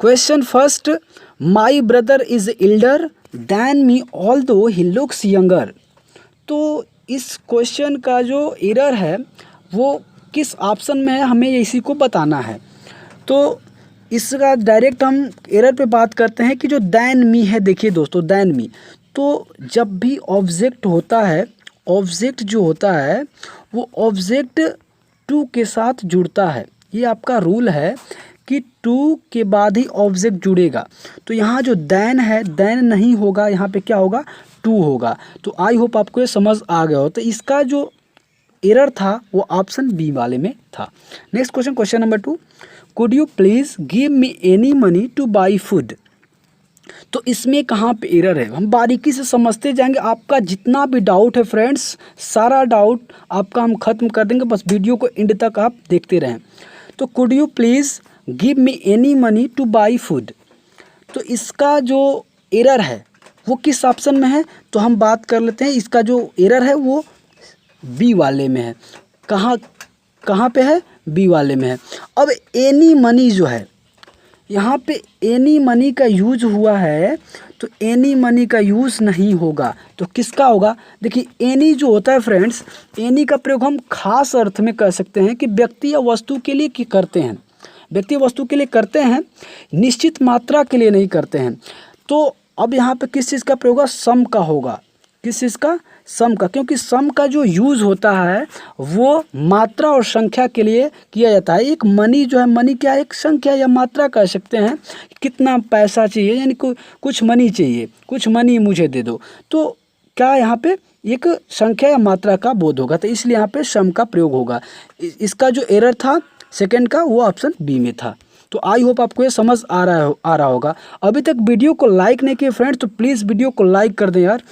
Question first, my brother is Elder than me although he looks younger. तो इस question का जो error है वो किस ऑप्शन में है, हमें इसी को बताना है। तो इसका डायरेक्ट हम एरर पे बात करते हैं कि जो दैन मी है, देखिए दोस्तों दैन मी, तो जब भी ऑब्जेक्ट होता है, ऑब्जेक्ट जो होता है वो ऑब्जेक्ट टू के साथ जुड़ता है। ये आपका रूल है कि टू के बाद ही ऑब्जेक्ट जुड़ेगा। तो यहाँ जो दैन है, दैन नहीं होगा, यहाँ पे क्या होगा, टू होगा। तो आई होप आपको ये समझ आ गया हो। तो इसका जो एरर था वो ऑप्शन बी वाले में था। Next question, question number 2, could you please give me any money two by food. तो इसमें कहाँ पे एरर है हम बारीकी से समझते जाएंगे। आपका जितना भी डाउट है फ्रेंड्स, सारा डाउट आपका हम खत्म कर देंगे, बस वीडियो को एंड तक आप देखते रहें। तो could you please give me any money two by food, तो इसका जो एरर है वो किस ऑप्शन में है, तो हम बात कर लेते हैं। इसका जो एरर है वो बी वाले में है। कहाँ पे है, बी वाले में है। अब एनी मनी जो है, यहाँ पे एनी मनी का यूज हुआ है, तो एनी मनी का यूज़ नहीं होगा, तो किसका होगा। देखिए एनी जो होता है फ्रेंड्स, एनी का प्रयोग हम खास अर्थ में कर सकते हैं कि व्यक्ति या वस्तु के लिए करते हैं, व्यक्ति वस्तु के लिए करते हैं, निश्चित मात्रा के लिए नहीं करते हैं। तो अब यहाँ पे किस चीज़ का प्रयोग होगा, सम का होगा। किस चीज़ का, सम का, क्योंकि सम का जो यूज़ होता है वो मात्रा और संख्या के लिए किया जाता है। एक मनी जो है, मनी क्या है, एक संख्या या मात्रा कह सकते हैं। कितना पैसा चाहिए, यानी कुछ मनी चाहिए, कुछ मनी मुझे दे दो, तो क्या यहाँ पे एक संख्या या मात्रा का बोध होगा, तो इसलिए यहाँ पे सम का प्रयोग होगा। इसका जो एरर था सेकंड का, वो ऑप्शन बी में था। तो आई होप आपको ये समझ आ रहा होगा। अभी तक वीडियो को लाइक नहीं किए फ्रेंड्स, तो प्लीज़ वीडियो को लाइक कर दें यार।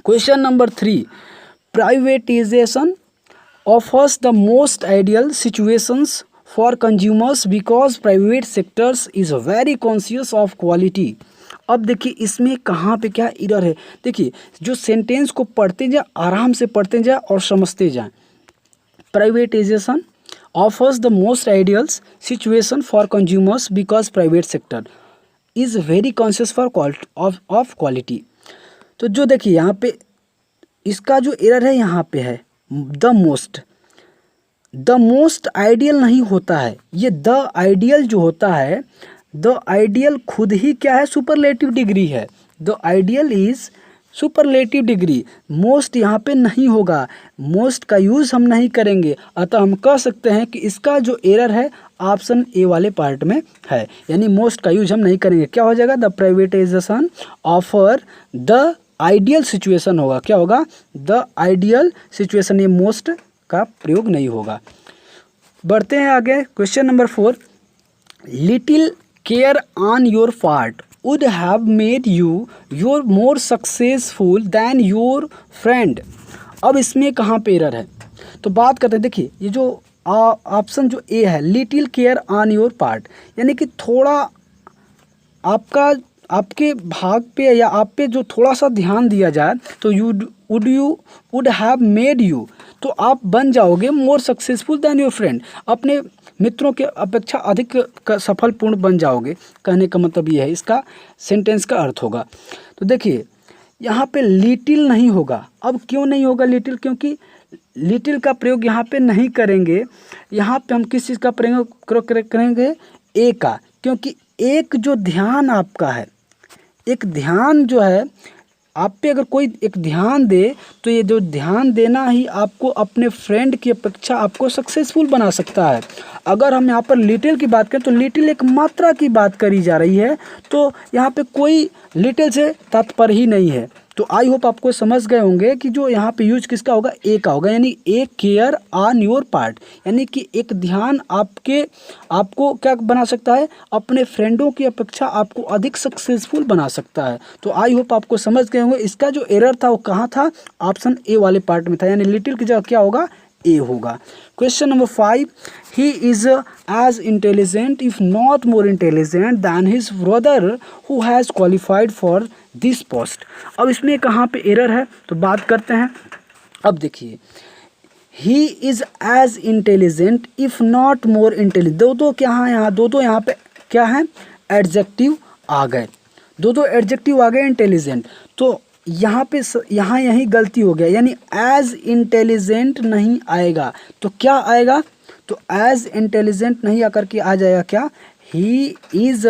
Question number 3, privatisation offers the most ideal situations for consumers because private sectors is very conscious of quality। अब देखिए इसमें कहाँ पे क्या एरर है। देखिए जो सेंटेंस को पढ़ते जाए, आराम से पढ़ते जाए और समझते जाएं। Privatisation offers the most ideal situation for consumers because private sector is very conscious for of quality। तो जो देखिए यहाँ पे इसका जो एरर है, यहाँ पे है द मोस्ट आइडियल नहीं होता है। ये द आइडियल जो होता है, द आइडियल खुद ही क्या है, सुपरलेटिव डिग्री है। The ideal is superlative degree. Most यहाँ पे नहीं होगा, मोस्ट का यूज़ हम नहीं करेंगे, अतः हम कह सकते हैं कि इसका जो एरर है ऑप्शन ए वाले पार्ट में है, यानी मोस्ट का यूज हम नहीं करेंगे। क्या हो जाएगा, the privatisation offer the ideal situation होगा। क्या होगा, द आइडियल सिचुएशन, ये मोस्ट का प्रयोग नहीं होगा। बढ़ते हैं आगे, question number 4, little care on your part would have made you your more successful than your friend। अब इसमें कहाँ पे एरर है, तो बात करते हैं। देखिए ये जो ऑप्शन जो ए है, little care on your part, यानी कि थोड़ा आपके भाग पे या आप पे जो थोड़ा सा ध्यान दिया जाए, तो वुड हैव मेड यू, तो आप बन जाओगे more successful then your friend, अपने मित्रों के अपेक्षा अधिक सफलपूर्ण बन जाओगे। कहने का मतलब ये है, इसका सेंटेंस का अर्थ होगा। तो देखिए यहाँ पे लिटिल नहीं होगा। अब क्यों नहीं होगा लिटिल, क्योंकि लिटिल का प्रयोग यहाँ पे नहीं करेंगे। यहाँ पे हम किस चीज़ का प्रयोग करेंगे, ए का, क्योंकि एक जो ध्यान आपका है, एक ध्यान जो है आप पे, अगर कोई एक ध्यान दे, तो ये जो ध्यान देना ही आपको अपने फ्रेंड की अपेक्षा आपको सक्सेसफुल बना सकता है। अगर हम यहाँ पर लिटिल की बात करें, तो लिटिल एक मात्रा की बात करी जा रही है, तो यहाँ पे कोई लिटिल से तात्पर्य ही नहीं है। तो आई होप आपको समझ गए होंगे कि जो यहाँ पे यूज किसका होगा, ए का होगा, यानी ए केयर ऑन योर पार्ट, यानी कि एक ध्यान आपको क्या बना सकता है, अपने फ्रेंडों की अपेक्षा आपको अधिक सक्सेसफुल बना सकता है। तो आई होप आपको समझ गए होंगे। इसका जो एरर था वो कहाँ था, ऑप्शन ए वाले पार्ट में था, यानी लिटिल की जगह क्या होगा, ए होगा। Question number 5, he is as intelligent if not more intelligent than his brother who has qualified for this post. अब इसमें कहाँ पे एरर है, तो बात करते हैं। अब देखिए he is as intelligent if not more intelligent, दो क्या है यहाँ, दो यहाँ पे क्या है, एडजेक्टिव आ गए, दो एडजेक्टिव आ गए इंटेलिजेंट। तो यहाँ पे यहाँ यही गलती हो गया, यानी एज इंटेलिजेंट नहीं आएगा तो क्या आएगा, तो एज इंटेलिजेंट नहीं आकर के आ जाएगा क्या, ही इज़,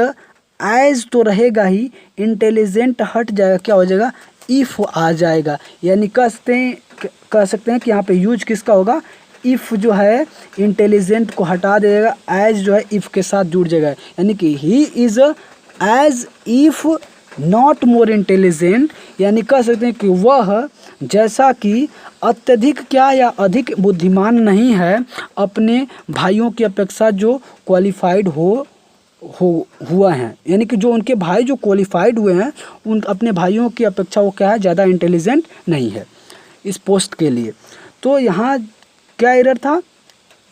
एज तो रहेगा ही, इंटेलिजेंट हट जाएगा, क्या हो जाएगा, इफ़ आ जाएगा। यानी कह सकते हैं कि यहाँ पे यूज किसका होगा, इफ़ जो है इंटेलिजेंट को हटा देगा, एज जो है इफ़ के साथ जुड़ जाएगा, यानी कि he is as if not more intelligent, यानी कह सकते हैं कि वह जैसा कि अत्यधिक क्या या अधिक बुद्धिमान नहीं है अपने भाइयों की अपेक्षा जो क्वालिफाइड हुआ है, यानी कि जो उनके भाई जो क्वालिफाइड हुए हैं उन अपने भाइयों की अपेक्षा वो क्या है, ज़्यादा इंटेलिजेंट नहीं है इस पोस्ट के लिए। तो यहाँ क्या एरर था,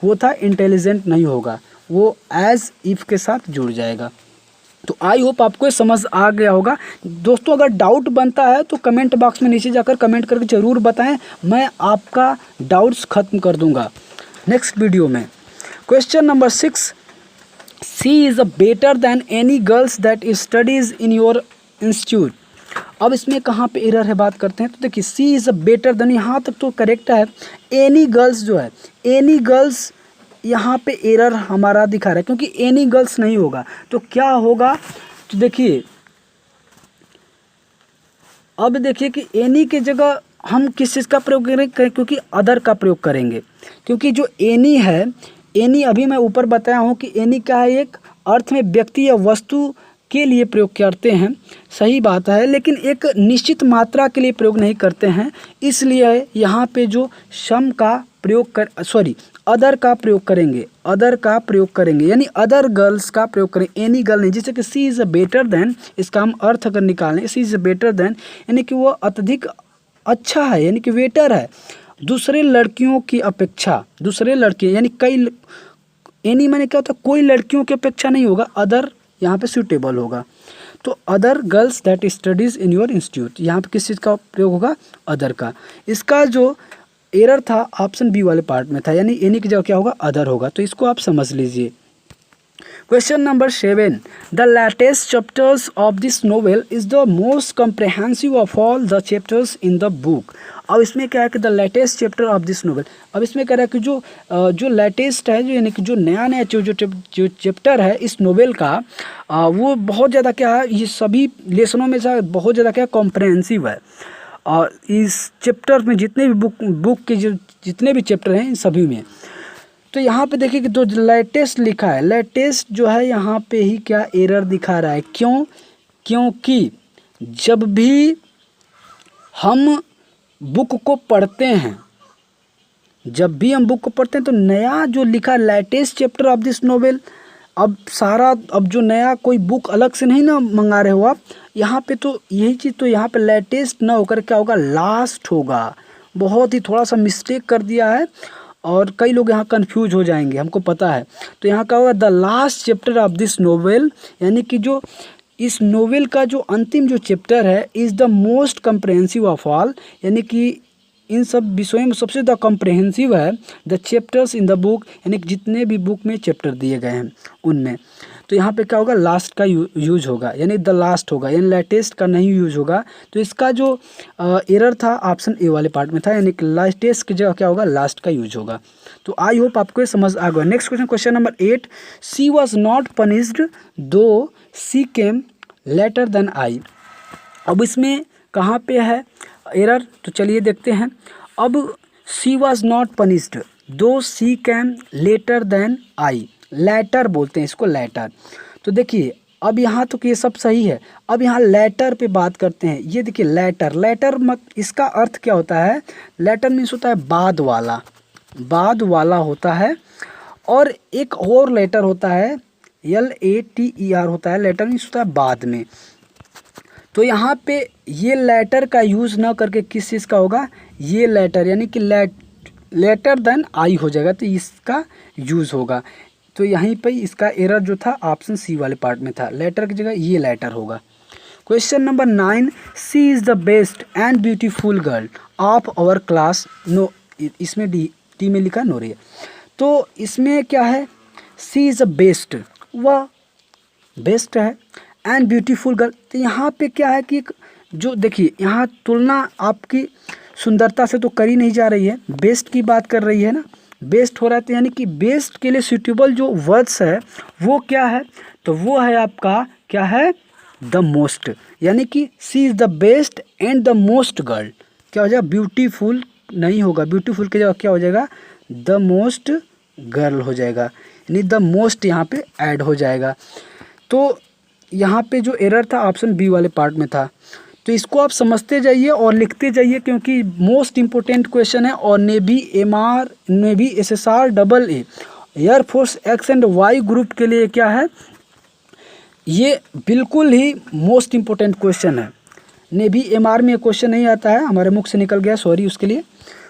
वो था इंटेलिजेंट नहीं होगा, वो एज इफ़ के साथ जुड़ जाएगा। तो आई होप आपको ये समझ आ गया होगा। दोस्तों अगर डाउट बनता है तो कमेंट बॉक्स में नीचे जाकर कमेंट करके ज़रूर बताएं, मैं आपका डाउट्स ख़त्म कर दूंगा नेक्स्ट वीडियो में। Question number 6, she is better than any girls that studies in your institute. अब इसमें कहाँ पे एरर है बात करते हैं, तो देखिए सी इज़ बेटर देन, यहाँ तक तो करेक्ट है। एनी गर्ल्स जो है, एनी गर्ल्स यहाँ पे एरर हमारा दिखा रहा है, क्योंकि एनी गर्ल्स नहीं होगा तो क्या होगा, तो देखिए अब देखिए कि एनी के जगह हम किस चीज़ का प्रयोग करेंगे, क्योंकि अदर का प्रयोग करेंगे, क्योंकि जो एनी है, एनी अभी मैं ऊपर बताया हूँ कि एनी का है एक अर्थ में व्यक्ति या वस्तु के लिए प्रयोग करते हैं, सही बात है, लेकिन एक निश्चित मात्रा के लिए प्रयोग नहीं करते हैं, इसलिए यहाँ पे जो सम का प्रयोग अदर का प्रयोग करेंगे, अदर का प्रयोग करेंगे, यानी अदर गर्ल्स का प्रयोग करें, एनी गर्ल नहीं। जैसे कि सी इज़ बेटर देन, इसका हम अर्थ अगर निकालें, सी इज़ बेटर देन यानी कि वो अत्यधिक अच्छा है, यानी कि बेटर है दूसरे लड़कियों की अपेक्षा, दूसरे लड़के यानी कई, एनी माने क्या होता है, कोई लड़कियों की अपेक्षा नहीं होगा, अदर यहाँ पे सूटेबल होगा। तो other girls that studies in your institute, यहाँ पे किस चीज़ का प्रयोग होगा, अदर का। इसका जो एरर था ऑप्शन बी वाले पार्ट में था, यानी एनी की जगह क्या होगा, अदर होगा, तो इसको आप समझ लीजिए। Question number 7, the latest chapters of this novel is the most comprehensive of all the chapters in the book. अब इसमें क्या है कि the latest chapter of this novel, अब इसमें कह रहा है कि जो लेटेस्ट है, जो यानी कि जो नया जो चैप्टर है इस नोवेल का, वो बहुत ज़्यादा क्या है, ये सभी लेसनों में से बहुत ज़्यादा क्या कॉम्प्रहेंसिव है, और इस चैप्टर में जितने भी बुक के जितने भी चैप्टर हैं इन सभी में। तो यहाँ पे देखिए कि जो लेटेस्ट लिखा है, लेटेस्ट जो है यहाँ पे ही क्या एरर दिखा रहा है, क्यों, क्योंकि जब भी हम बुक को पढ़ते हैं, जब भी हम बुक को पढ़ते हैं तो नया जो लिखा latest chapter of this novel, अब जो नया कोई बुक अलग से नहीं ना मंगा रहे हो आप, यहाँ पे तो यही चीज़, तो यहाँ पे लेटेस्ट ना होकर क्या होगा, लास्ट होगा। बहुत ही थोड़ा सा मिस्टेक कर दिया है और कई लोग यहाँ कंफ्यूज हो जाएंगे, हमको पता है। तो यहाँ क्या होगा, the last chapter of this novel, यानी कि जो इस नोवेल का जो अंतिम जो चैप्टर है, is the most comprehensive of all, यानी कि इन सब विषयों में सबसे ज़्यादा कम्प्रहेंसिव है, the chapters in the book, यानी कि जितने भी बुक में चैप्टर दिए गए हैं उनमें। तो यहाँ पे क्या होगा, लास्ट का यूज होगा, यानी द लास्ट होगा, यानी लेटेस्ट का नहीं यूज होगा। तो इसका जो एरर था ऑप्शन ए वाले पार्ट में था, यानी कि लेटेस्ट की जगह क्या होगा, लास्ट का यूज होगा। तो आई होप आपको ये समझ आ गया। Next question, question number 8, she was not punished though she came later than आई। अब इसमें कहाँ पे है एरर, तो चलिए देखते हैं। अब सी was not punished though she came later than I, later बोलते हैं इसको, लेटर। तो देखिए अब यहाँ तो ये सब सही है, अब यहाँ लेटर पे बात करते हैं। ये देखिए लेटर इसका अर्थ क्या होता है, लेटर मीन्स होता है बाद वाला होता है, और एक और लेटर होता है LATER होता है, लेटर मीन्स होता है बाद में। तो यहाँ पे ये लेटर का यूज़ ना करके किस चीज़ का होगा, ये लेटर, यानी कि लेटर देन आई हो जाएगा, तो इसका यूज़ होगा। तो यहीं पे इसका एरर जो था ऑप्शन सी वाले पार्ट में था, लेटर की जगह ये लेटर होगा। Question number 9, she is the best and beautiful girl of our class. No, इसमें डी में लिखा नो रे। तो इसमें क्या है, सी इज़ द बेस्ट, वह बेस्ट है। एंड ब्यूटीफुल गर्ल, तो यहाँ पे क्या है कि जो देखिए यहाँ तुलना आपकी सुंदरता से तो करी नहीं जा रही है, बेस्ट की बात कर रही है ना, बेस्ट हो रहा है, तो यानी कि बेस्ट के लिए सूटेबल जो वर्ड्स है वो क्या है, तो वो है आपका क्या है, द मोस्ट, यानी कि she is the best and the most girl. क्या हो जाएगा, ब्यूटीफुल नहीं होगा, ब्यूटीफुल की जगह क्या हो जाएगा, द मोस्ट गर्ल हो जाएगा, यानी द मोस्ट यहाँ पे ऐड हो जाएगा। तो यहाँ पे जो एरर था ऑप्शन बी वाले पार्ट में था, तो इसको आप समझते जाइए और लिखते जाइए क्योंकि मोस्ट इम्पोर्टेंट क्वेश्चन है। और navy MR, navy SSR double A, air force X and Y group के लिए क्या है, ये बिल्कुल ही मोस्ट इम्पोर्टेंट क्वेश्चन है। नेवी एमआर में ये क्वेश्चन नहीं आता है, हमारे मुख से निकल गया, सॉरी उसके लिए।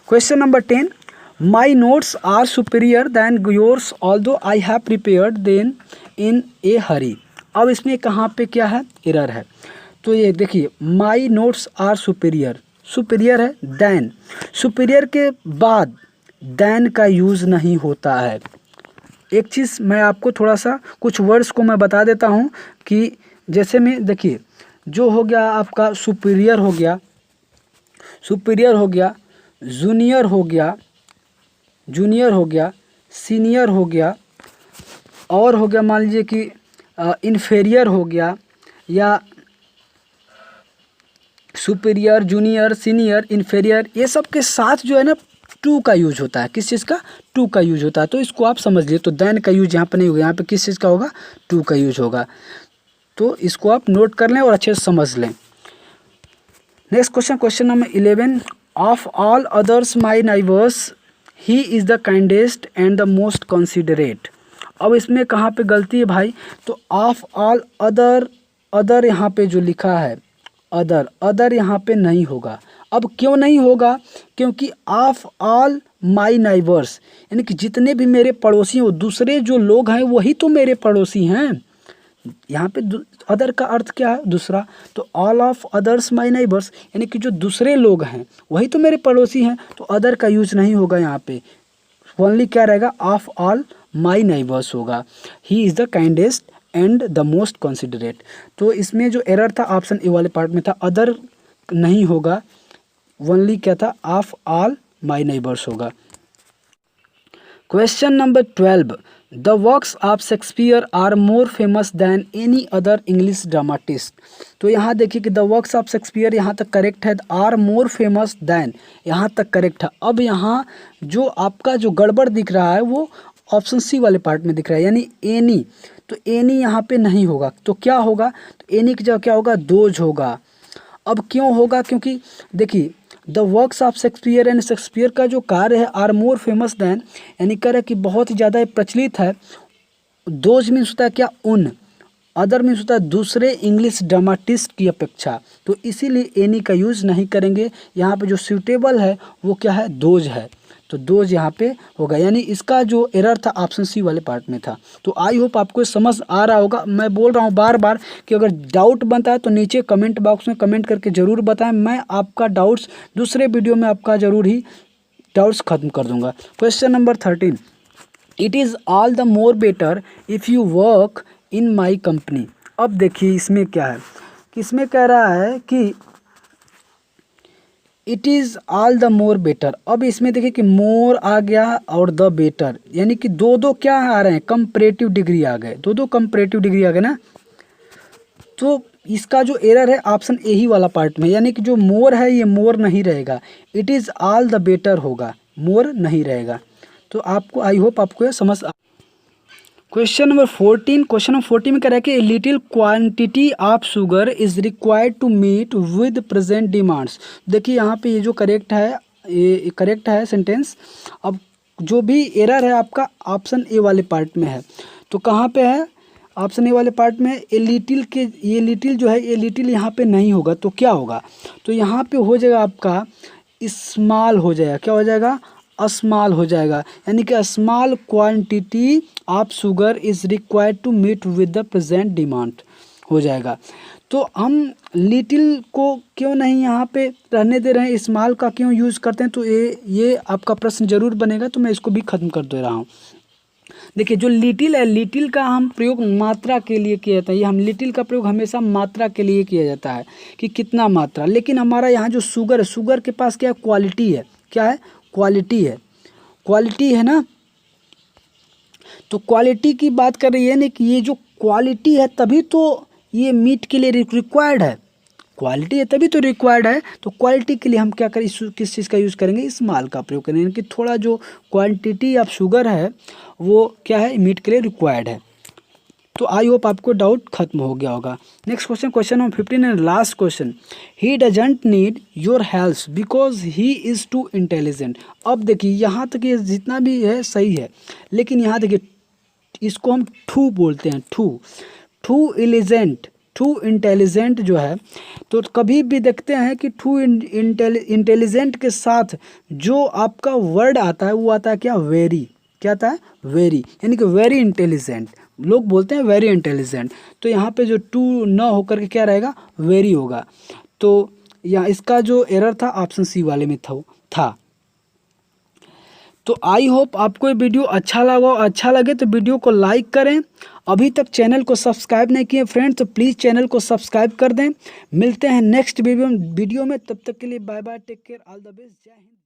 Question number 10, my notes are superior than yours although I have prepared then in a hurry. अब इसमें कहाँ पे क्या है, एरर है। तो ये देखिए my notes are superior, superior है, दैन, सुपीरियर के बाद दैन का यूज़ नहीं होता है। एक चीज़ मैं आपको थोड़ा सा कुछ वर्ड्स को मैं बता देता हूँ कि जैसे में देखिए जो हो गया आपका सुपीरियर हो गया, सुपीरियर हो गया, जूनियर हो गया, जूनियर हो गया, सीनियर हो गया, और हो गया मान लीजिए कि इन्फेरियर हो गया, या सुपीरियर, जूनियर, सीनियर, इन्फेरियर, ये सब के साथ जो है ना टू का यूज होता है। किस चीज़ का, टू का यूज होता है। तो इसको आप समझ लिए, तो देन का यूज यहाँ पर नहीं होगा, यहाँ पे किस चीज़ का होगा, टू का यूज होगा। तो इसको आप नोट कर लें और अच्छे से समझ लें। Next question, question number 11, of all others my neighbours he is the kindest and the most considerate. अब इसमें कहाँ पे गलती है भाई, तो ऑफ ऑल अदर, अदर यहाँ पे जो लिखा है अदर, अदर यहाँ पे नहीं होगा। अब क्यों नहीं होगा, क्योंकि ऑफ ऑल माई नाइबर्स, यानी कि जितने भी मेरे पड़ोसी हैं, वो दूसरे जो लोग हैं वही तो मेरे पड़ोसी हैं। यहाँ पे अदर का अर्थ क्या है, दूसरा, तो all of others my neighbours, यानी कि जो दूसरे लोग हैं वही तो मेरे पड़ोसी हैं, तो अदर का यूज नहीं होगा यहाँ पे, ओनली क्या रहेगा, ऑफ ऑल माई नाइबर्स होगा। He is the kindest and the most considerate. तो इसमें जो एरर था ऑप्शन ए वाले पार्ट में था, अदर नहीं होगा, ओनली क्या था, ऑफ ऑल माई नाइबर्स होगा। Question number 12, the works of Shakespeare are more famous than any other English dramatist. तो यहाँ देखिए कि द वर्क्स ऑफ शेक्सपियर यहाँ तक करेक्ट है, आर मोर फेमस दैन यहाँ तक करेक्ट है। अब यहाँ जो आपका जो गड़बड़ दिख रहा है वो ऑप्शन सी वाले पार्ट में दिख रहा है, यानी एनी, तो एनी यहाँ पे नहीं होगा, तो क्या होगा, तो एनी की जगह क्या होगा, दोज होगा। अब क्यों होगा, क्योंकि देखिए the works of Shakespeare and Shakespeare का जो कार्य है आर मोर फेमस दैन, यानी कह रहा है कि बहुत ही ज़्यादा प्रचलित है। दोज मीन्स होता है क्या, उन, अदर मीन्स होता है दूसरे इंग्लिश ड्रामाटिस्ट की अपेक्षा, तो इसीलिए एनी का यूज़ नहीं करेंगे। यहाँ पे जो सूटेबल है वो क्या है, दोज है, तो दोज यहाँ पे होगा, यानी इसका जो एरर था ऑप्शन सी वाले पार्ट में था। तो आई होप आपको समझ आ रहा होगा। मैं बोल रहा हूँ बार बार कि अगर डाउट बनता है तो नीचे कमेंट बॉक्स में कमेंट करके ज़रूर बताएं, मैं आपका डाउट्स दूसरे वीडियो में आपका ज़रूर ही डाउट्स खत्म कर दूंगा। Question number 13, it is all the more better if you work in my company. अब देखिए इसमें क्या है कि इसमें कह रहा है कि it is all the more better. अब इसमें देखिए कि मोर आ गया और द बेटर, यानी कि दो दो क्या आ रहे हैं, कंपैरेटिव डिग्री आ गए, दो दो कंपैरेटिव डिग्री आ गए ना। तो इसका जो एरर है ऑप्शन ए ही वाला पार्ट में, यानी कि जो मोर है ये मोर नहीं रहेगा, it is all the better होगा, मोर नहीं रहेगा। तो आपको आई होप आपको ये समझ। क्वेश्चन नंबर 14, क्वेश्चन नंबर 14 में कह रहा है कि a little quantity of sugar is required to meet with present demands. देखिए यहाँ पे ये जो करेक्ट है, ये करेक्ट है सेंटेंस। अब जो भी एरर है आपका ऑप्शन ए वाले पार्ट में है, तो कहाँ पे है, ऑप्शन ए वाले पार्ट में ए लिटिल के, ये लिटिल जो है ये लिटिल यहाँ पे नहीं होगा, तो क्या होगा, तो यहाँ पे हो जाएगा आपका स्मॉल हो जाएगा, क्या हो जाएगा, स्मॉल हो जाएगा, यानी कि small quantity of sugar is required to meet with the present demand हो जाएगा। तो हम लिटिल को क्यों नहीं यहाँ पे रहने दे रहे हैं, स्मॉल का क्यों यूज़ करते हैं, तो ये आपका प्रश्न जरूर बनेगा, तो मैं इसको भी ख़त्म कर दे रहा हूँ। देखिए जो लिटिल है, लिटिल का हम प्रयोग मात्रा के लिए किया जाता है। ये हम लिटिल का प्रयोग हमेशा मात्रा के लिए किया जाता है कि कितना मात्रा। लेकिन हमारा यहाँ जो शुगर है, शुगर के पास क्या है, क्वालिटी है। क्या है, क्वालिटी है, क्वालिटी है ना। तो क्वालिटी की बात कर रही है ना कि ये जो क्वालिटी है तभी तो ये मीट के लिए रिक्वायर्ड है। क्वालिटी है तभी तो रिक्वायर्ड है। तो क्वालिटी के लिए हम क्या करें, किस चीज़ का यूज़ करेंगे, स्मॉल का प्रयोग करेंगे कि थोड़ा जो क्वांटिटी ऑफ शुगर है वो क्या है, मीट के लिए रिक्वायर्ड है। तो आई होप आपको डाउट खत्म हो गया होगा। Next question, question number 15 and last question. He doesn't need your help because he is to intelligent. अब देखिए यहाँ तक ये जितना भी है सही है, लेकिन यहाँ देखिए इसको हम टू बोलते हैं, टू इलिजेंट, टू इंटेलिजेंट जो है। तो कभी भी देखते हैं कि टू इंटेलिजेंट के साथ जो आपका वर्ड आता है वो आता है क्या, वेरी। क्या आता है, वेरी, यानी कि वेरी इंटेलिजेंट। लोग बोलते हैं वेरी इंटेलिजेंट। तो यहाँ पे जो टू न होकर के क्या रहेगा, वेरी होगा। तो यहाँ इसका जो एरर था ऑप्शन सी वाले में था। तो आई होप आपको ये वीडियो अच्छा लगा। अच्छा लगे तो वीडियो को लाइक करें। अभी तक चैनल को सब्सक्राइब नहीं किए फ्रेंड्स तो प्लीज़ चैनल को सब्सक्राइब कर दें। मिलते हैं नेक्स्ट वीडियो में। तब तक के लिए bye bye, take care, all the best, जय हिंद।